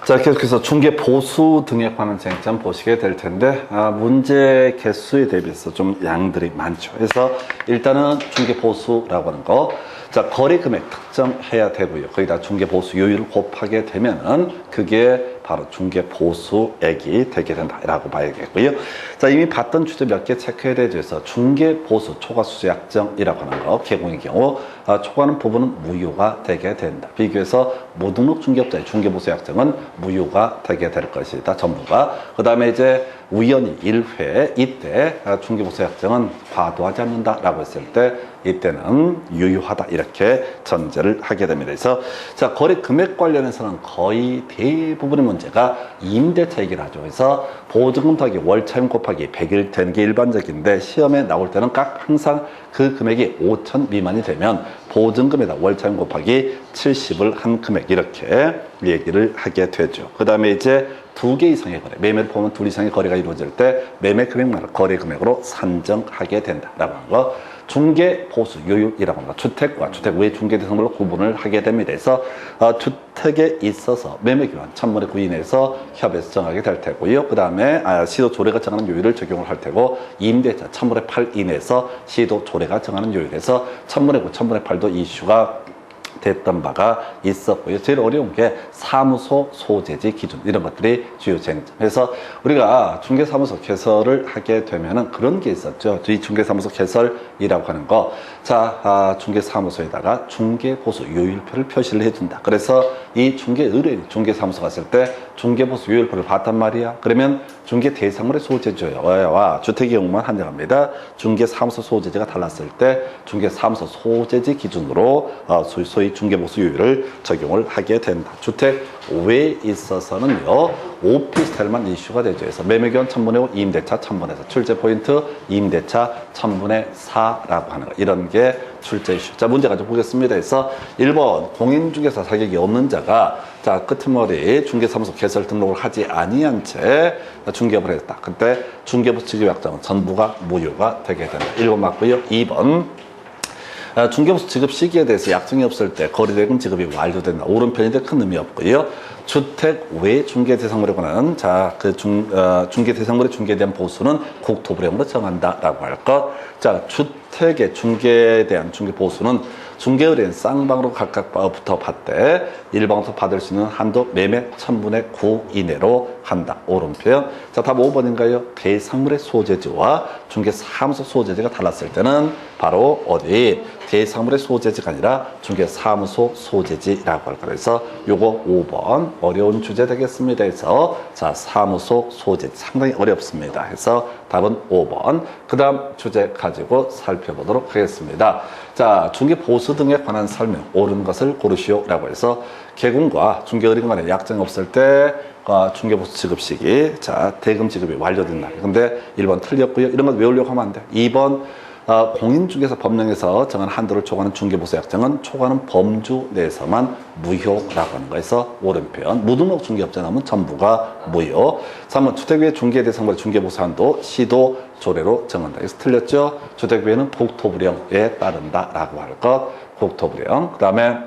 자, 계속해서 중개 보수 등에 관한 쟁점 보시게 될 텐데, 문제 개수에 대비해서 좀 양들이 많죠. 그래서 일단은 중개 보수라고 하는 거, 자, 거래 금액 특정해야 되고요. 거기다 중개 보수 요율을 곱하게 되면은 그게 바로 중개 보수액이 되게 된다라고 봐야겠고요. 자, 이미 봤던 주제 몇 개 체크해야 되죠. 그래서 중개 보수 초과 수수 약정이라고 하는 거, 개공의 경우 초과하는 부분은 무효가 되게 된다. 비교해서 무등록 중개업자의 중개 보수 약정은 무효가 되게 될 것이다. 전부가. 그 다음에 이제 우연히 1회 이때 중개 보수 약정은 과도하지 않는다라고 했을 때 이때는 유효하다 이렇게 전제를 하게 됩니다. 그래서 자, 거래 금액 관련해서는 거의 대부분의 문제가 임대차 얘기를 하죠. 그래서 보증금 더하기 월차임 곱하기 100일 되는 게 일반적인데 시험에 나올 때는 각 항상 그 금액이 5천 미만이 되면 보증금에다 월차임 곱하기 70을 한 금액 이렇게 얘기를 하게 되죠. 그 다음에 이제 2개 이상의 거래, 매매를 보면 2 이상의 거래가 이루어질 때 매매 금액만을 거래 금액으로 산정하게 된다라고 하는 거. 중개 보수 요율이라고 합니다. 주택과 주택 외 중개 대상물로 구분을 하게 됩니다. 그래서 주택에 있어서 매매 교환 천문의 구인에서 협의해서 정하게 될 테고요. 그 다음에 시도 조례가 정하는 요율을 적용을 할 테고, 임대차 천문의 8 이내에서 시도 조례가 정하는 요율에서 천문의 9, 천문의 8도 이슈가 됐던 바가 있었고요. 제일 어려운 게 사무소 소재지 기준 이런 것들이 주요 쟁점. 그래서 우리가 중개사무소 개설을 하게 되면은 그런 게 있었죠. 이 중개사무소 개설이라고 하는 거. 자, 중개사무소에다가 중개보수 요율표를 표시를 해준다. 그래서 이 중개 의뢰인 중개사무소 갔을 때 중개보수 요율표를 봤단 말이야. 그러면 중개 대상물의 소재지와 주택의 경우만 한정합니다. 중개사무소 소재지가 달랐을 때 중개사무소 소재지 기준으로 소위 중개보수 요율을 적용을 하게 된다. 주택 외에 있어서는요, 오피스텔만 이슈가 되죠. 그래서 매매교환 1000분의 5, 임대차 1000분의 4. 출제 포인트 임대차 1000분의 4라고 하는 거. 이런 게 출제 이슈. 자, 문제 가지고 보겠습니다. 그래서 1번 공인중개사 자격이 없는 자가 자, 끄트머리 중개사무소 개설 등록을 하지 아니한 채 중개업을 했다. 그때 중개보수 지급 약정은 전부가 무효가 되게 된다. 1번 맞고요. 2번 중개보수 지급 시기에 대해서 약정이 없을 때 거래대금 지급이 완료된다. 오른편인데 큰 의미 없고요. 주택 외 중개 대상물에 관한 자, 중개 대상물의 중개에 대한 보수는 국토부령으로 정한다라고 할 것. 자, 주택의 중개에 대한 중개 보수는 중개의뢰인 쌍방으로 각각부터 받되 일방부터 받을 수 있는 한도 매매 1000분의 9 이내로 한다. 오른편. 자, 답 5번인가요? 대상물의 소재지와 중개사무소 소재지가 달랐을 때는 바로 어디? 대상물의 소재지가 아니라 중개사무소 소재지라고 할 거라. 그래서 요거 5번 어려운 주제 되겠습니다. 그래서 자, 사무소 소재지 상당히 어렵습니다. 해서 답은 5번. 그 다음 주제 가지고 살펴보도록 하겠습니다. 자, 중개 보수 등에 관한 설명, 옳은 것을 고르시오라고 해서 개공과 중개의뢰인 간에 약정이 없을 때 중개보수 지급 시기, 자, 대금 지급이 완료된다. 근데 1번 틀렸고요. 이런 것 외우려고 하면 안 돼. 2번 공인중개사 법령에서 정한 한도를 초과하는 중개보수 약정은 초과하는 범주 내에서만 무효라고 하는 거에서 오른편. 무등록 중개업자 나오면 전부가 무효. 3번 주택외 중개 대상물의 중개보수 한도 시도 조례로 정한다. 그래서 틀렸죠. 주택외에는 국토부령에 따른다라고 할 것. 국토부령. 그 다음에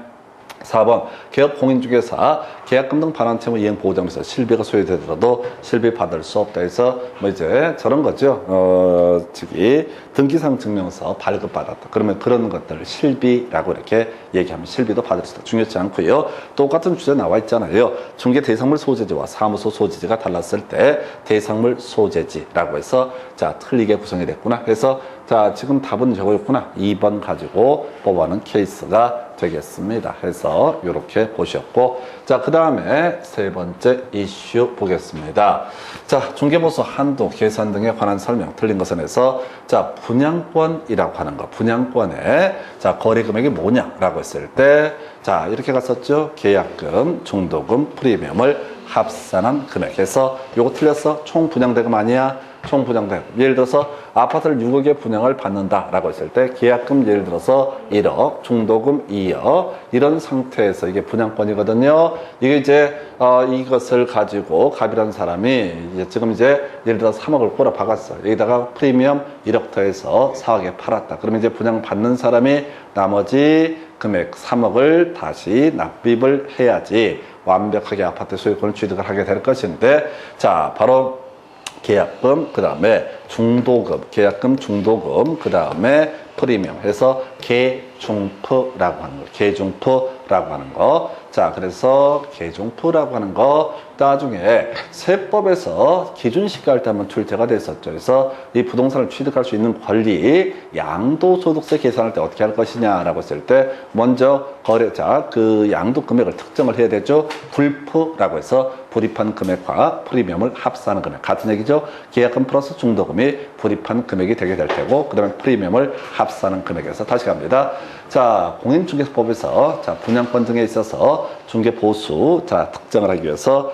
4번 개업 공인중개사 계약금 등 반환 채무 이행 보장에서 실비가 소요되더라도 실비 받을 수 없다 해서 뭐 이제 저런 거죠. 등기상 증명서 발급 받았다. 그러면 그런 것들 실비라고 이렇게 얘기하면 실비도 받을 수 있다. 중요치 않고요. 똑같은 주제 나와 있잖아요. 중개 대상물 소재지와 사무소 소재지가 달랐을 때 대상물 소재지라고 해서 자, 틀리게 구성이 됐구나. 그래서 자, 지금 답은 저거였구나. 2번 가지고 뽑아는 케이스가 되겠습니다. 해서 이렇게 보셨고, 자, 그 다음에 세 번째 이슈 보겠습니다. 자, 중개보수 한도 계산 등에 관한 설명 틀린 것은 해서 자, 분양권이라고 하는 거, 분양권에 자, 거래 금액이 뭐냐라고 했을 때 자, 이렇게 갔었죠. 계약금, 중도금, 프리미엄을 합산한 금액에서 요거 틀렸어. 총 분양대금 아니야. 총 분양대금. 예를 들어서 아파트를 6억에 분양을 받는다라고 했을 때 계약금 예를 들어서 1억, 중도금 2억 이런 상태에서 이게 분양권이거든요. 이게 이제 이것을 가지고 갑이라는 사람이 지금 이제 예를 들어서 3억을 꼬라 박았어. 여기다가 프리미엄 1억 더해서 4억에 팔았다. 그러면 이제 분양받는 사람이 나머지 금액 3억을 다시 납입을 해야지 완벽하게 아파트 소유권을 취득을 하게 될 것인데, 자, 바로 계약금, 그 다음에 중도금, 계약금, 중도금, 그 다음에 프리미엄 해서 계중프라고 하는 거, 계중프라고 하는 거. 자, 그래서 계중프라고 하는 거 나중에 세법에서 기준시가할 때 한번 출제가 됐었죠. 그래서 이 부동산을 취득할 수 있는 권리, 양도소득세 계산할 때 어떻게 할 것이냐라고 했을 때 먼저 거래자 그 양도 금액을 특정을 해야 되죠. 불프라고 해서 불입한 금액과 프리미엄을 합산하는 금액 같은 얘기죠. 계약금 플러스 중도금이 불입한 금액이 되게 될 테고, 그 다음에 프리미엄을 합산하는 금액에서 다시 갑니다. 자, 공인중개법에서 자, 분양권 등에 있어서 중개보수 자 특정을 하기 위해서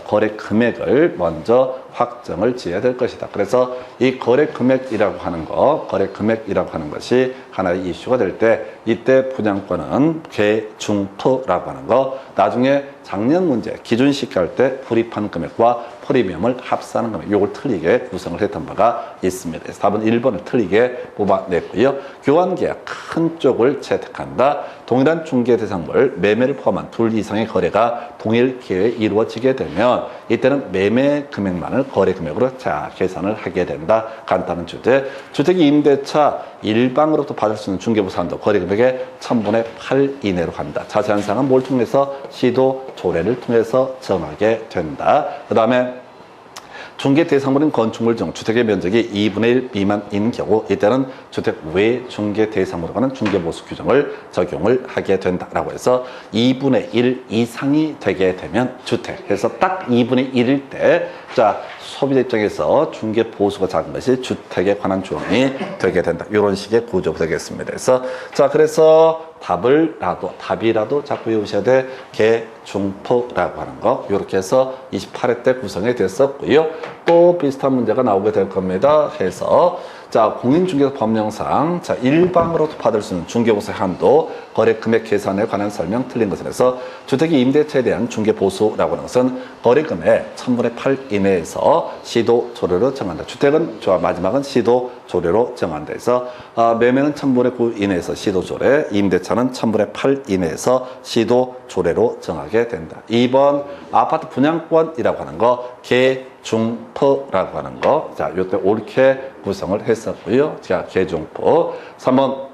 거래 금액을 먼저 확정을 지어야 될 것이다. 그래서 이 거래 금액이라고 하는 것이 하나의 이슈가 될 때, 이때 분양권은 계중프라고 하는 거, 나중에 작년 문제 기준시가할 때 불입한 금액과 프리미엄을 합산하는 금액, 요걸 틀리게 구성을 했던 바가 있습니다. 그래서 답은 1번을 틀리게 뽑아냈고요. 교환계약 큰 쪽을 채택한다. 동일한 중개 대상물, 매매를 포함한 둘 이상의 거래가 동일 기회에 이루어지게 되면 이때는 매매 금액만을 거래 금액으로 자 계산을 하게 된다. 간단한 주제. 주택이 임대차 일방으로부터 받을 수 있는 중개보수 한도 거래 금액의 1000분의 8 이내로 간다. 자세한 사항은 뭘 통해서? 시도 조례를 통해서 정하게 된다. 그 다음에 중개 대상물인 건축물 중 주택의 면적이 2분의 1 미만인 경우 이때는 주택 외 중개 대상물에 관한 중개보수 규정을 적용을 하게 된다라고 해서 2분의 1 이상이 되게 되면 주택 해서 딱 2분의 1일 때 자 소비자 입장에서 중개보수가 작은 것이 주택에 관한 조항이 되게 된다. 이런 식의 구조가 되겠습니다. 그래서 답이라도 자꾸 외우셔야 돼. 계중프라고 하는 거. 이렇게 해서 28회 때 구성이 됐었고요. 또 비슷한 문제가 나오게 될 겁니다. 해서 자, 공인중개사 법령상 자 일방으로도 받을 수 있는 중개보수의 한도, 거래 금액 계산에 관한 설명 틀린 것을 해서 주택이 임대차에 대한 중개보수라고 하는 것은 거래 금액 1000분의 8 이내에서 시도 조례로 정한다. 주택은 마지막은 시도 조례로 정한다. 해서 매매는 1000분의 9 이내에서 시도 조례, 임대차는 1000분의 8 이내에서 시도 조례로 정하게 된다. 2번 아파트 분양권이라고 하는 거 계중프라고 하는 거. 자, 요때 옳게 구성을 했었고요. 자, 계중프. 3번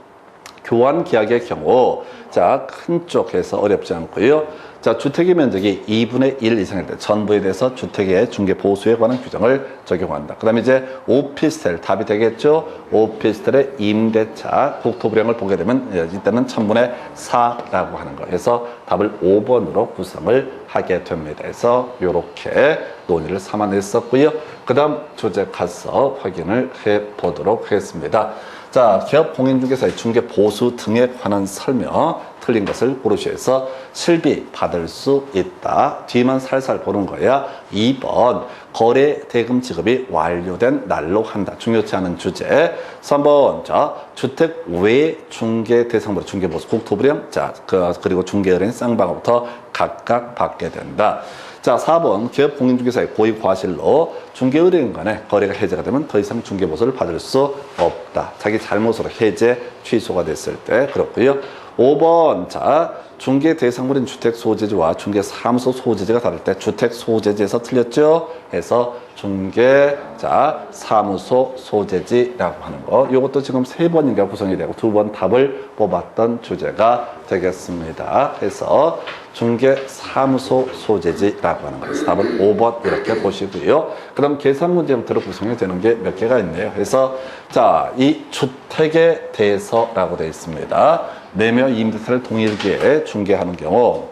교환 계약의 경우 자, 큰 쪽에서 어렵지 않고요. 자, 주택의 면적이 2분의 1 이상일 때 전부에 대해서 주택의 중개 보수에 관한 규정을 적용한다. 그 다음에 이제 오피스텔 답이 되겠죠. 오피스텔의 임대차 국토부량을 보게 되면 이때는 1000분의 4라고 하는 거. 그래서 답을 5번으로 구성을 하게 됩니다. 그래서 이렇게 논의를 삼아냈었고요. 그 다음 주제 가서 확인을 해 보도록 하겠습니다. 자, 기업 공인중개사의 중개 보수 등에 관한 설명 틀린 것을 고르시해서 실비 받을 수 있다. 뒤만 살살 보는 거야. 2번 거래 대금 지급이 완료된 날로 한다. 중요치 않은 주제. 3번 자 주택 외 중개 대상으로 중개 보수 국토부령 자 그리고 중개의뢰인 쌍방으로부터 각각 받게 된다. 자, 4번 기업 공인중개사의 고의 과실로 중개의뢰인 간에 거래가 해제가 되면 더 이상 중개보수를 받을 수 없다. 자기 잘못으로 해제 취소가 됐을 때 그렇고요. 5번 자 중개 대상물인 주택 소재지와 중개 사무소 소재지가 다를 때 주택 소재지에서 틀렸죠. 해서 중개 자 사무소 소재지라고 하는 거. 이것도 지금 3번인가 구성이 되고 2번 답을 뽑았던 주제가 되겠습니다. 해서 중개 사무소 소재지라고 하는 거예요. 답은 5번 이렇게 보시고요. 그 다음 계산 문제부터 구성이 되는 게 몇 개가 있네요. 그래서 자, 이 주택에 대해서라고 되어 있습니다. 매매 임대차를 동일기에 중개하는 경우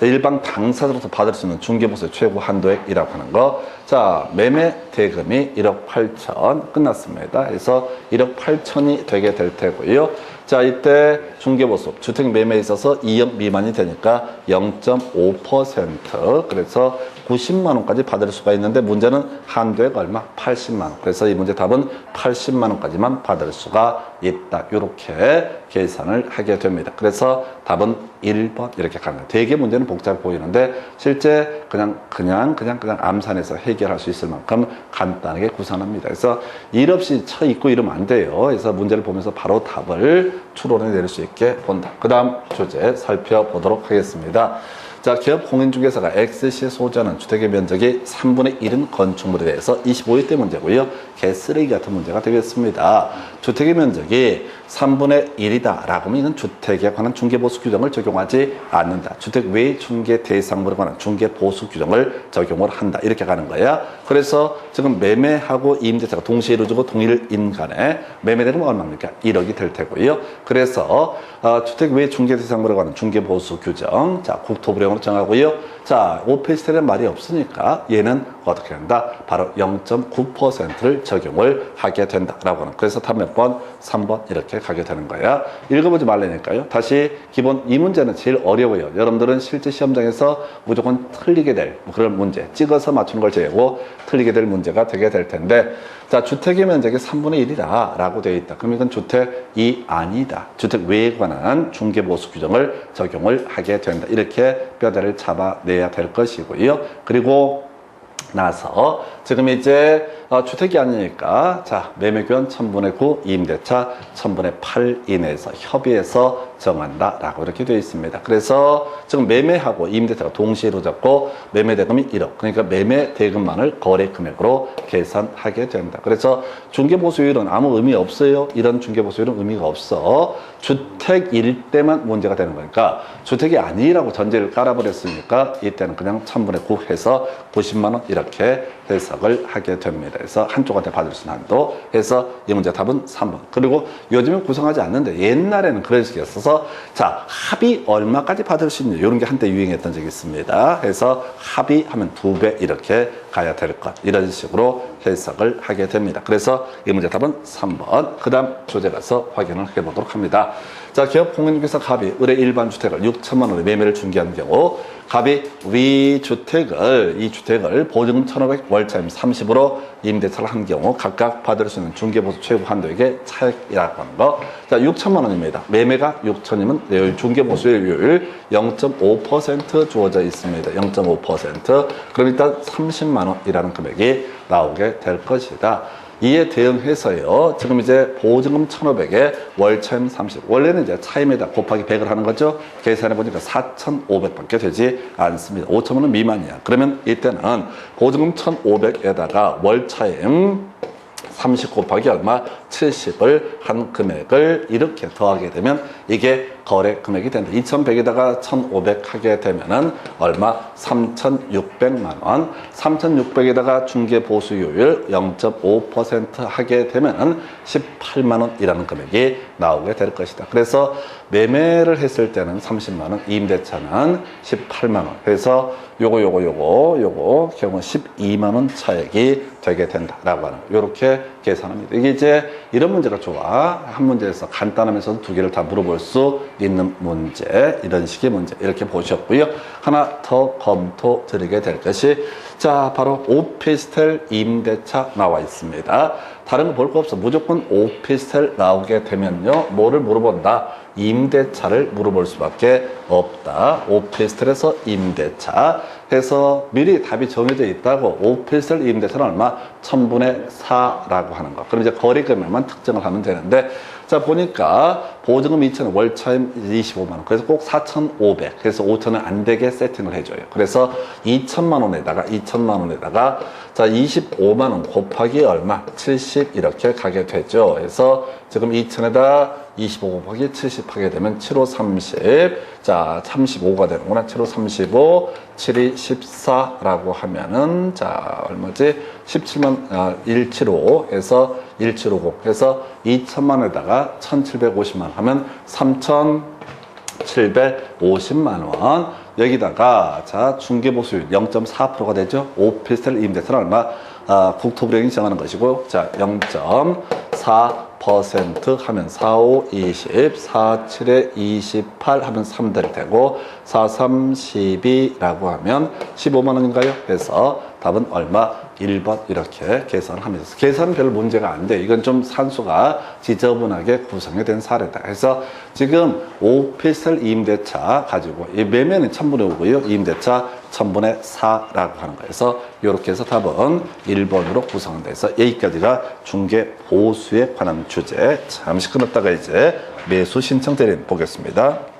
일방 당사자로서 받을 수 있는 중개보수의 최고 한도액이라고 하는 거. 자, 매매 대금이 1억 8천 끝났습니다. 그래서 1억 8천이 되게 될 테고요. 자, 이때 중개보수 주택 매매에 있어서 2억 미만이 되니까 0.5% 그래서 90만 원까지 받을 수가 있는데 문제는 한도액 얼마? 80만 원. 그래서 이 문제 답은 80만 원까지만 받을 수가 있다. 이렇게 계산을 하게 됩니다. 그래서 답은 1번 이렇게 가는 거예요. 되게 문제는 복잡해 보이는데 실제 그냥 암산해서 해결할 수 있을 만큼 간단하게 구성합니다. 그래서 일 없이 쳐 있고 이러면 안 돼요. 그래서 문제를 보면서 바로 답을 추론해 낼 수 있게 본다. 그 다음 주제 살펴보도록 하겠습니다. 자, 기업 공인중개사가 X시 소유하는 주택의 면적이 3분의 1인 건축물에 대해서 25일 때 문제고요. 개쓰레기 같은 문제가 되겠습니다. 주택의 면적이 3분의 1이다 라고 하면 이건 주택에 관한 중개보수 규정을 적용하지 않는다. 주택 외 중개 대상물에 관한 중개보수 규정을 적용을 한다. 이렇게 가는 거야. 그래서 지금 매매하고 임대차가 동시에 이루어지고 동일인 간에 매매대금은 얼마입니까? 1억이 될 테고요. 그래서 주택 외 중개 대상물에 관한 중개보수 규정, 자, 국토부령으로 정하고요. 자, 오피스텔은 말이 없으니까 얘는 어떻게 한다? 바로 0.9%를 적용을 하게 된다라고 하는. 그래서 답 몇 번? 3번 이렇게 가게 되는 거야. 읽어보지 말라니까요. 다시 기본 이 문제는 제일 어려워요. 여러분들은 실제 시험장에서 무조건 틀리게 될 그런 문제, 찍어서 맞추는 걸 제외하고 틀리게 될 문제가 되게 될 텐데, 자, 주택의 면적이 3분의 1이다 라고 되어 있다. 그럼 이건 주택이 아니다. 주택 외에 관한 중개보수 규정을 적용을 하게 된다. 이렇게 뼈대를 잡아내야 될 것이고요. 그리고 나서 지금 이제 주택이 아니니까 자, 매매권 1000분의 9, 임대차 1000분의 8 이내에서 협의해서 정한다 라고 이렇게 되어 있습니다. 그래서 지금 매매하고 임대차가 동시에 이루어졌고 매매대금이 1억, 그러니까 매매대금만을 거래금액으로 계산하게 된다. 그래서 중개보수율은 아무 의미 없어요. 이런 중개보수율은 의미가 없어. 주택일 때만 문제가 되는 거니까 주택이 아니라고 전제를 깔아버렸으니까 이때는 그냥 1000분의 9 해서 90만 원 이렇게 해석을 하게 됩니다. 그래서 한쪽한테 받을 수 있는 한도 해서 이 문제 답은 3번. 그리고 요즘은 구성하지 않는데 옛날에는 그런 식이었어서 자, 합의 얼마까지 받을 수 있냐 이런 게 한때 유행했던 적이 있습니다. 그래서 합의하면 2배 이렇게 가야 될 것, 이런 식으로 해석을 하게 됩니다. 그래서 이 문제 답은 3번. 그 다음 조제 가서 확인을 해보도록 합니다. 자, 기업 공인중개사 갑이 의뢰 일반 주택을 6천만 원에 매매를 중개한 경우 갑이 이 주택을 보증금 1,500, 월차임 30으로 임대차를 한 경우 각각 받을 수 있는 중개보수 최고 한도액의 차액이라고 하는 거. 자, 6천만 원입니다. 매매가 6천이면 중개보수율 0.5% 주어져 있습니다. 0.5%. 그럼 일단 30만 원이라는 금액이 나오게 될 것이다. 이에 대응해서요, 지금 이제 보증금 1,500에 월차임 30. 원래는 이제 차임에다 곱하기 100을 하는 거죠. 계산해 보니까 4,500밖에 되지 않습니다. 5,000원 원 미만이야. 그러면 이때는 보증금 1,500에다가 월차임 30 곱하기 얼마? 70을 한 금액을 이렇게 더하게 되면 이게 거래 금액이 된다. 2,100에다가 1,500 하게 되면은 얼마? 3,600만 원. 3,600에다가 중개 보수율 0.5% 하게 되면은 18만 원이라는 금액이 나오게 될 것이다. 그래서 매매를 했을 때는 30만 원, 임대차는 18만 원. 그래서 요거 경우 12만 원 차액이 되게 된다라고 하는 요렇게 계산합니다. 이게 이제 이런 문제가 좋아. 한 문제에서 간단하면서도 두 개를 다 물어볼 수 있는 문제, 이런 식의 문제 이렇게 보셨고요. 하나 더 검토 드리게 될 것이 자, 바로 오피스텔 임대차 나와 있습니다. 다른 거 볼 거 없어. 무조건 오피스텔 나오게 되면요, 뭐를 물어본다? 임대차를 물어볼 수밖에 없다. 오피스텔에서 임대차 해서 미리 답이 정해져 있다고. 오피스텔 임대차는 얼마? 1000분의 4라고 하는 거. 그럼 이제 거래 금액만 특정을 하면 되는데, 자, 보니까 보증금 2,000원, 월차임 25만 원. 그래서 꼭 4,500. 그래서 5,000원 안 되게 세팅을 해줘요. 그래서 2천만 원에다가 자, 25만 원 곱하기 얼마? 70 이렇게 가게 되죠. 그래서 지금 2,000에다 25 곱하기 70 하게 되면 7호 30. 자, 35가 되는구나. 7호 35, 7이 14라고 하면은 자, 얼마지? 175 해서 1750 해서 2천만 원에다가 1,750만 원 하면 3,750만 원. 여기다가 자, 중개보수율 0.4%가 되죠. 오피스텔 임대차는 얼마? 국토부령이 정하는 것이고, 자, 0.4% 하면 4, 5, 20, 4, 7에 28 하면 3될 테고, 4, 3, 12라고 하면 15만 원인가요? 그래서 답은 얼마? 1번 이렇게 계산하면서. 계산은 별 문제가 안 돼. 이건 좀 산수가 지저분하게 구성이 된 사례다. 그래서 지금 오피스텔 임대차 가지고 이 매매는 1000분의 5고요. 임대차 1000분의 4라고 하는 거예요. 그래서 이렇게 해서 답은 1번으로 구성된다. 해서 여기까지가 중개 보수에 관한 주제. 잠시 끊었다가 이제 매수 신청 대리 보겠습니다.